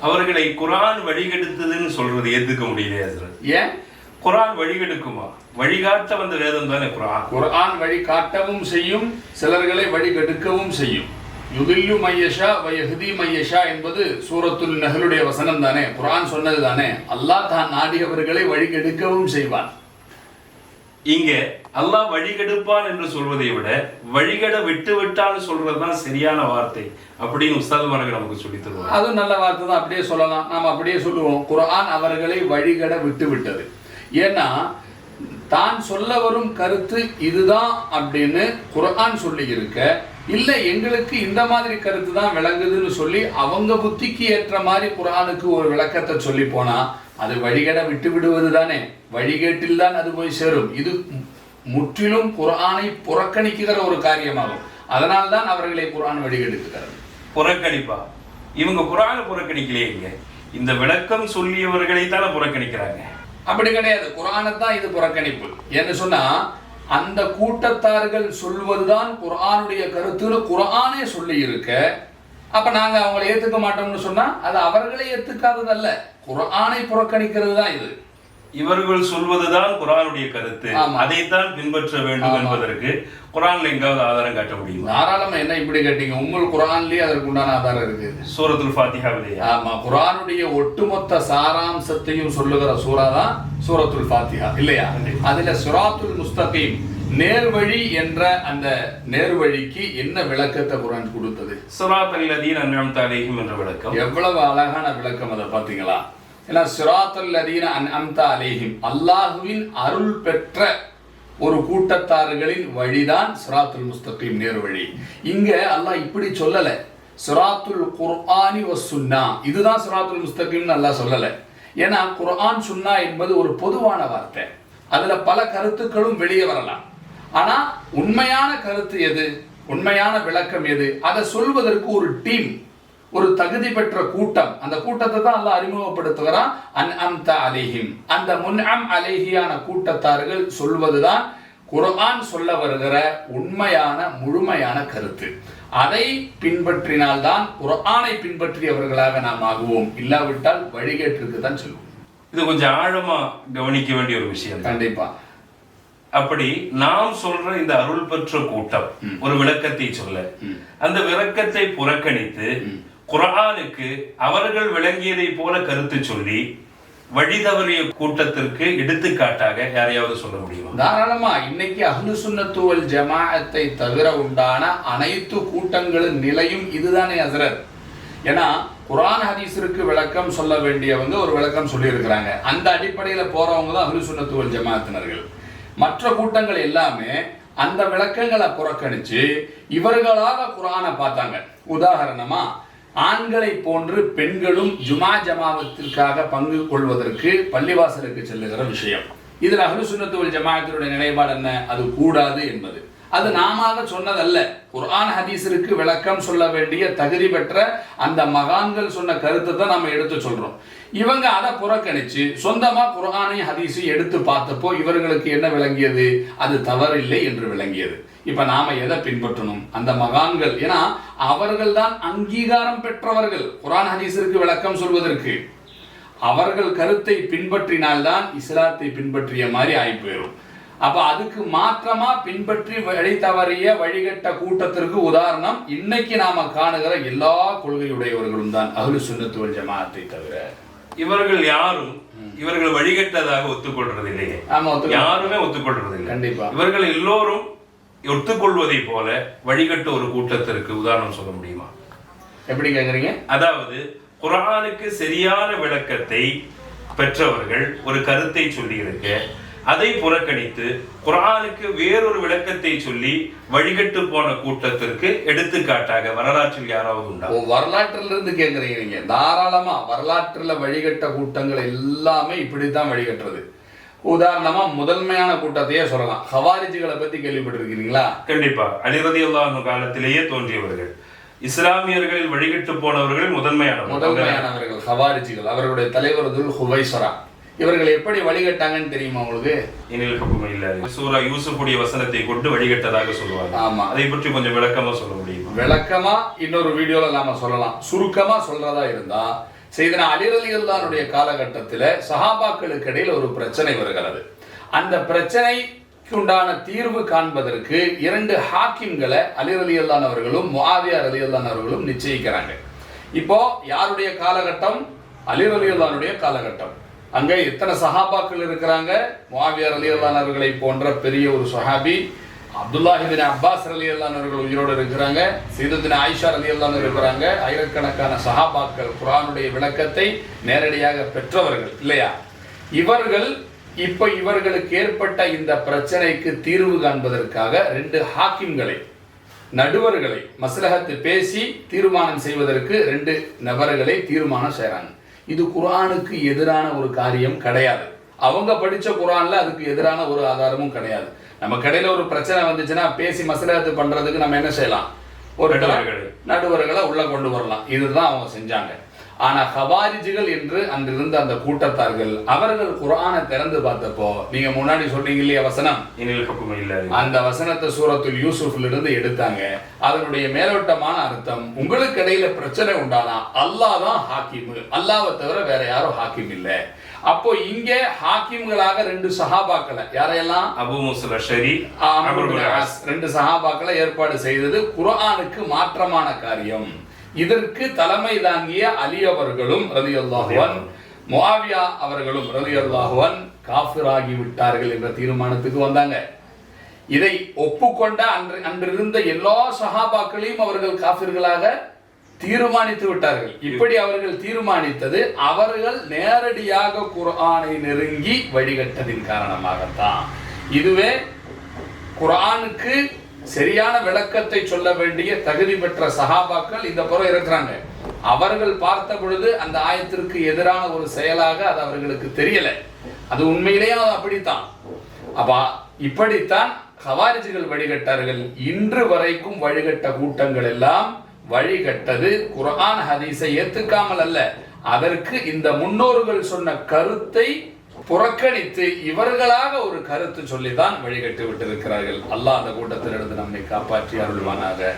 அவர்களை குர்ஆன் வழிகெடுத்ததுன்னு சொல்றது ஏத்துக்க முடியலையா? ஏன்? குர்ஆன் வழிகெடுக்குமா? வழிகாட்ட வந்த வேதம் தானே குர்ஆன். குர்ஆன் வழிகாட்டவும் செய்யும், சிலர்களை வழிகெடுக்கவும் செய்யும். யுதில்லு மையஷா வயஹ்தி மையஷா என்பது சூரத்துல் நஹ்லுடைய வசனம் தானே, குர்ஆன் சொன்னது தானே. அல்லாஹ் தான் நாடியவர்களை வழிகெடுக்கவும் செய்வான். இங்க அல்லாஹ் வழிகெடுப்பான் என்று சொல்வதை விட வழிகட விட்டு விட்டான்னு சொல்றதுதான் சரியான வார்த்தை அப்படின்னு உஸ்தாதுமார்கள் நமக்கு சொல்லி தருவாங்க. அதுவும் நல்ல வார்த்தை தான், அப்படியே சொல்லலாம். நாம் அப்படியே சொல்லுவோம், குர்ஆன் அவர்களை வழிகட விட்டு விட்டது. ஏன்னா தான் சொல்ல வரும் கருத்து இதுதான் அப்படின்னு குர்ஆன் சொல்லி இருக்க, இல்லை எங்களுக்கு இந்த மாதிரி கருத்து தான் விளங்குதுன்னு சொல்லி அவங்க புத்திக்கு ஏற்ற மாதிரி குர்ஆனுக்கு ஒரு விளக்கத்தை சொல்லி போனா அது வழிகட விட்டு விடுவது தானே. வழிகேட்டில் தான் அது போய் சேரும். இது முற்றிலும் குர்ஆனை புறக்கணிக்கிற ஒரு காரியமாகும். அதனால்தான் அவர்களை குர்ஆன் வழிகெடுக்கிறது. புறக்கணிப்பா? இவங்க குர்ஆனை புறக்கணிக்கலையே, இந்த விளக்கம் சொல்லியவர்களை தானே புறக்கணிக்கிறாங்க. அப்படி கிடையாது, குர்ஆனை தான் இது புறக்கணிப்பு. என்ன சொன்னா, அந்த கூட்டத்தார்கள் சொல்வதுதான் குர்ஆனுடைய கருத்துன்னு குர்ஆனே சொல்லி இருக்க, அப்ப நாங்க அவங்களை ஏத்துக்க மாட்டோம்னு சொன்னா அது அவர்களை ஏத்துக்காதது அல்ல, குர்ஆனை புறக்கணிக்கிறது தான் இது. இவர்கள் சொல்வதுதான் குர்ஆனுடைய கருத்து, அதைத்தான் பின்பற்ற வேண்டும் என்பதற்கு குர்ஆன்ல எங்காவது ஆதாரம் காட்ட முடியும்? தாராளமா. என்ன இப்படி கேட்டீங்க? உங்கள் குர்ஆன்லயே அதற்கு உண்டான ஆதாரம் இருக்கு. சூரத்துல் ஃபாத்திஹாவிலேயே. ஆமா, குர்ஆனுடைய ஒட்டுமொத்த சாராம்சத்தையும் சொல்லுகிற சூரா தான் சூரத்துல் ஃபாத்திஹா, இல்லையா? அதுல சிராத்துல் முஸ்தகீம், நேர்வழி என்ற அந்த நேர்வழிக்கு என்ன விளக்கத்தை குர்ஆன் கொடுத்தது? சிராத்தல் லதீன அன்அம்த அலைஹிம் என்ற விளக்கம். எவ்வளவு அழகான விளக்கம், அதை பாத்தீங்களா? ஏன்னா சிராத்தல் லதீன அன்அம்த அலைஹிம், அல்லாஹுவின் அருள் பெற்ற ஒரு கூட்டத்தார்களின் வழிதான் சிராத்துல் முஸ்தகீம், நேர்வழி. இங்க அல்லாஹ் இப்படி சொல்லல, சிராத்துல் குர்ஆனி வஸ் சுன்னா, இதுதான் சிராத்துல் முஸ்தகீம்னு அல்லாஹ் சொல்லல. ஏன்னா குர்ஆன் சுன்னா என்பது ஒரு பொதுவான வார்த்தை, அதுல பல கருத்துக்களும் வெளியே வரலாம். ஆனா உண்மையான கருத்து எது, உண்மையான விளக்கம் எது, அதை சொல்வதற்கு ஒரு டீம், ஒரு தகுதி பெற்ற கூட்டம், அந்த கூட்டத்தை தான் அல்லாஹ் அறிமுகப்படுத்துகிறான். அன்அம்த அலைஹிம், அந்த முன்அம் அலைஹியான கூட்டத்தார்கள் சொல்வதுதான் குர்ஆன் சொல்ல வருகிற உண்மையான முழுமையான கருத்து. அதை பின்பற்றினால்தான் குர்ஆனை பின்பற்றியவர்களாக நாம் ஆகுவோம், இல்லாவிட்டால் வழிகேட்டிற்கு தான் சொல்லுவோம். இது கொஞ்சம் ஆழமா கவனிக்க வேண்டிய ஒரு விஷயம். கண்டிப்பா. அப்படி நாம் சொல்ற இந்த அருள் பெற்ற கூட்டம் ஒரு விளக்கத்தை சொல்ல, அந்த விளக்கத்தை புறக்கணித்து குர்ஆனுக்கு அவர்கள் விளங்கியதை போல கருத்து சொல்லி வழி தவறிய கூட்டத்திற்கு எடுத்துக்காட்டாக யாரையாவது சொல்ல முடியுமா? தாராளமா. இன்னைக்கு அஹ்லு சுன்னத்து வல் ஜமாஅத்தை தவிர உண்டான அனைத்து கூட்டங்களின் நிலையும் இதுதானே ஹஸ்ரத். ஏன்னா குர்ஆன் ஹதீஸிற்கு விளக்கம் சொல்ல வேண்டியவங்க ஒரு விளக்கம் சொல்லி இருக்கிறாங்க, அந்த அடிப்படையில போறவங்க தான் அஹ்லு சுன்னத்து வல் ஜமாஅத்தினர்கள். மற்ற கூட்டங்கள் எல்லாமே அந்த விளக்கங்களை புறக்கணிச்சு இவர்களாக குர்ஆனை பார்த்தாங்க. உதாரணமா, ஆண்களை போன்று பெண்களும் ஜுமா ஜமாஅத்திற்காக பங்கு கொள்வதற்கு பள்ளிவாசலுக்கு செல்லுகிற விஷயம், இதுல அஹ்லு சுன்னத்து வல் ஜமாஅத்தினுடைய நிலைப்பாடு என்ன? அது கூடாது என்பது. அது நாம சொன்னதல்ல, குர்ஆன் ஹதீஸிற்கு விளக்கம் சொல்ல வேண்டிய தகுதி பெற்ற அந்த மகான்கள் சொன்ன கருத்தை தான் நாம எடுத்து சொல்றோம். இவங்க அதை புறக்கணிச்சு சொந்தமா குர்ஆனை ஹதீஸை எடுத்து பார்த்தப்போ இவர்களுக்கு என்ன விளங்கியது? அது தவறில்லை என்று விளங்கியது. இப்ப நாம எதை பின்பற்றணும்? அந்த மகான்கள். ஏன்னா அவர்கள் தான் அங்கீகாரம் பெற்றவர்கள் குர்ஆன் ஹதீஸிற்கு விளக்கம் சொல்வதற்கு. அவர்கள் கருத்தை பின்பற்றினால்தான் இஸ்லாத்தை பின்பற்றிய மாதிரி ஆகி போயிடும். அப்ப அதுக்கு மாற்றமா பின்பற்றி வழி தவறிய வழிகட்ட கூட்டத்திற்கு உதாரணம் இன்னைக்கு நாம காணுகிற எல்லா கொள்கையுடையவர்களும் தான், அஹ்லு சுன்னத்து வல் ஜமாஅத்தை தவிர. இவர்கள் யாரும் இவர்கள் வழிகட்டதாக ஒத்துக்கொள்றது இல்லையே. யாருமே ஒத்துக்கொள்றது இல்லை. கண்டிப்பா. இவர்கள் எல்லோரும் ஒத்துக்கொள்வதை போல வழிகட்ட ஒரு கூட்டத்திற்கு உதாரணம் சொல்ல முடியுமா? எப்படி கேக்குறீங்க? அதாவது குர்ஆனுக்கு சரியான விளக்கத்தை பெற்றவர்கள் ஒரு கருத்தை சொல்லி இருக்க, அதை புறக்கணித்து குர்ஆனுக்கு வேறொரு விளக்கத்தை சொல்லி வழிகட்டு போன கூட்டத்திற்கு எடுத்துக்காட்டாக வரலாற்றில் யாராவது உண்டா? வரலாற்றில இருந்து கேக்குறீங்க நீங்க? தாராளமா. வரலாற்றுல வழிகட்ட கூட்டங்கள் எல்லாமே இப்படித்தான் வழிகட்டுறது. உதாரணமா முதன்மையான கூட்டத்தையே சொல்லலாம். ஹவாரிஜிகளை பத்தி கேள்விப்பட்டிருக்கீங்களா? கண்டிப்பா. அலி ரலியல்லாஹு அன்ஹு காலத்திலேயே தோன்றியவர்கள், இஸ்லாமியர்களில் வழிகட்டு போனவர்கள் முதன்மையானவர்கள் ஹவாரிஜிகள். அவர்களுடைய தலைவர் துல் ஹுவைஸரா. இவர்கள் எப்படி வழிகட்டாங்கன்னு தெரியுமா உங்களுக்கு? சூரா யூசுஃபுடைய வசனத்தை கொண்டு வழிகட்டதாக சொல்லுவாங்க. ஆமா, அதை பற்றி கொஞ்சம் விளக்கமா சொல்ல முடியுமா? விளக்கமா இன்னொரு வீடியோல நாம சொல்லலாம். சுருக்கமா சொல்றதா இருந்தா, செய்தனா அலி ரலியல்லாஹுடைய காலகட்டத்தில் சஹாபாக்களுக்கு இடையில் ஒரு பிரச்சனை வருகிறது. அந்த பிரச்சனைக்கு உண்டான தீர்வு காண்பதற்கு 2 ஹாக்கிம்களை அலி ரலியல்லாஹு அவர்களும் முஆவியா ரலியல்லாஹு அவர்களும் நிச்சயிக்கிறாங்க. இப்போ யாருடைய காலகட்டம்? அலி ரலியல்லாஹுடைய காலகட்டம். அங்கே எத்தனை சஹாபாக்கள் இருக்கிறாங்க? முஆவியா ரலியல்லாஹு அவர்களை போன்ற பெரிய ஒரு சஹாபி, அப்துல்லாஹ் இப்னு அப்பாஸ் ரலியல்லாஹு அவர்கள் உயிரோடு இருக்கிறாங்க, சையதத்துனா ஆயிஷா ரலியல்லாஹு இருக்கிறாங்க. ஆயிரக்கணக்கான சஹாபாக்கள் குர்ஆனுடைய விளக்கத்தை நேரடியாக பெற்றவர்கள் இல்லையா? இவர்களுக்கு ஏற்பட்ட இந்த பிரச்சனைக்கு தீர்வு காண்பதற்காக 2 ஹாக்கிம்களை, நடுவர்களை மஸ்லஹத் பேசி தீர்மானம் செய்வதற்கு 2 நபர்களை தீர்மானம் செய்றாங்க. இது குர்ஆனுக்கு எதிரான ஒரு காரியம் கிடையாது. அவங்க படிச்ச குர்ஆன்ல அதுக்கு எதிரான ஒரு ஆதாரமும் கிடையாது. நம்ம கடையில ஒரு பிரச்சனை வந்துச்சுன்னா பேசி மஸ்லஹத் பண்றதுக்கு நம்ம என்ன செய்யலாம்? ஒரு நடுவர்களை உள்ள கொண்டு வரலாம். இதுதான் அவங்க செஞ்சாங்க. ஆனா ஹவாரிஜிகள் என்று அன்றிருந்த அந்த கூட்டத்தார்கள் அவர்கள் குர்ஆனை திறந்து பார்த்தப்போ, நீங்க முன்னாடி சொல்றீங்க இல்லையா வசனம், அந்த வசனத்தை சூரத்துல் யூசுஃப்ல இருந்து எடுத்தாங்க. அதனுடைய மேலோட்டமான அர்த்தம், உங்களுக்கு இடையில பிரச்சனை உண்டானா அல்லாஹ் தான் ஹாக்கிம், அல்லாஹ்வை தவிர வேற யாரும் ஹாக்கிம் இல்ல. அப்போ இங்க ஹாக்கிம்களாக 2 சஹாபாக்களை, யாரையெல்லாம்? அபூ மூஸா அஷ்அரி, 2 சஹாபாக்களை ஏற்பாடு செய்தது குர்ஆனுக்கு மாற்றமான காரியம். இதற்கு தலைமை தாங்கிய அலி அவர்களும் ரலியல்லாஹு அன்ஹு, முஆவியா அவர்களும் ரலியல்லாஹு அன்ஹு காஃபிராகி விட்டார்கள் என்ற தீர்மானத்துக்கு வந்தாங்க. இதை ஒப்புக்கொண்ட அன்றிருந்த எல்லா சஹாபாக்களையும் அவர்கள் காஃபிர்களாக தீர்மானித்து விட்டார்கள். இப்படி அவர்கள் தீர்மானித்தது அவர்கள் நேரடியாக குர்ஆனை நெருங்கி வழிகட்டதின் காரணமாகத்தான். இதுவே குர்ஆனுக்கு சரியான விளக்கத்தை சொல்ல வேண்டிய தகுதி பெற்ற சஹாபாக்கள் இந்த புறம் இருக்கிறாங்க. அவர்கள் பார்த்த பொழுது அந்த ஆயத்திற்கு எதிரான ஒரு செயலாக அது அவர்களுக்கு தெரியல. அது உண்மையிலேயே அப்படித்தான். அப்ப இப்படித்தான் ஹவாரிஜிகள் வழிகட்டார்கள். இன்று வரைக்கும் வழிகட்ட கூட்டங்கள் எல்லாம் வழிகட்டது குர்ஆன் ஹதீஸை ஏத்துக்காமல் அல்ல, அதற்கு இந்த முன்னோர்கள் சொன்ன கருத்தை புறக்கணித்து இவர்களாக ஒரு கருத்து சொல்லிதான் வழிகட்டு விட்டிருக்கிறார்கள். அல்லாஹ் அந்த கூட்டத்திலிருந்து நம்மை காப்பாற்றி அருள்வானாக.